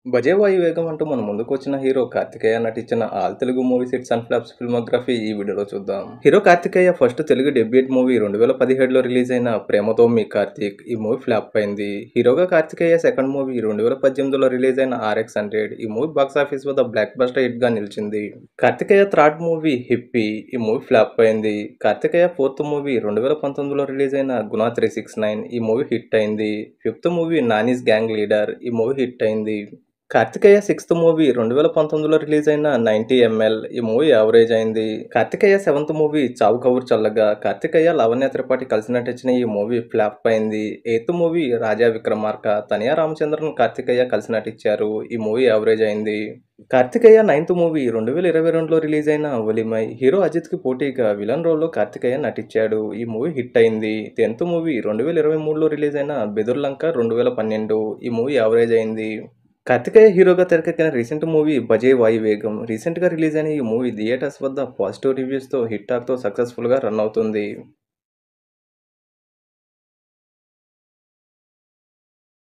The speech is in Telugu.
'బజే వాయువేగం' అంటూ మన ముందుకొచ్చిన హీరో 'కార్తికేయ' నటించిన all Telugu movies hits and flops filmography ఈ వీడియోలో చూద్దాం. Hero 'Kartikeya' first Telugu debut movie 2017లో రిలీజ్ అయిన 'ప్రేమతో మీ కార్తీక్' ఈ మూవీ ఫ్లాప్ అయింది. హీరోగా 'కార్తికేయ' సెకండ్ మూవీ 2018లో రిలీజ్ అయిన 'RX 100' ఈ మూవీ బాక్సాఫీస్ వద్ద బ్లాక్ బస్టర్ హిట్ గా నిలిచింది. 'కార్తికేయ' థర్డ్ మూవీ 'హిప్పీ' ఈ మూవీ ఫ్లాప్ అయింది. 'కార్తికేయ' ఫోర్త్ మూవీ 2019లో రిలీజ్ అయిన 'గుణ 369' ఈ మూవీ హిట్ అయింది. Fifth movie 'Nani's gang leader' ఈ మూవీ హిట్ అయింది. 'కార్తికేయ' సిక్స్త్ మూవీ 2019లో రిలీజ్ అయిన 90 ml ఈ మూవీ యావరేజ్ అయింది. 'కార్తికేయ' సెవెంత్ మూవీ 'చావు కబూర్ చల్లగా' కార్తికేయ, లావణ్య త్రిపాఠి కలిసి నటించిన ఈ మూవీ ఫ్లాప్ అయింది. ఎయిత్ మూవీ 'రాజా విక్రమార్క' తనియా రామచంద్రన్, కార్తికేయ కలిసి నటించారు. ఈ మూవీ యావరేజ్ అయింది. 'కార్తికేయ' నైన్త్ మూవీ 2022లో రిలీజ్ అయిన 'ఒలిమై' హీరో అజిత్‌కి పోటీగా విలన్ రోల్లో కార్తికేయ నటించాడు. ఈ మూవీ హిట్ అయింది. 10th మూవీ 2023లో రిలీజ్ అయిన 'బెదుర్లంక 2012' ఈ మూవీ యావరేజ్ అయింది. 'కార్తికేయ' హీరోగా తెరకెక్కిన రీసెంట్ మూవీ 'బజే వాయువేగం'. రీసెంట్‌గా రిలీజ్ అయిన ఈ మూవీ థియేటర్స్ వద్ద పాజిటివ్ రివ్యూస్‌తో హిట్ టాక్‌తో సక్సెస్‌ఫుల్‌గా రన్ అవుతుంది.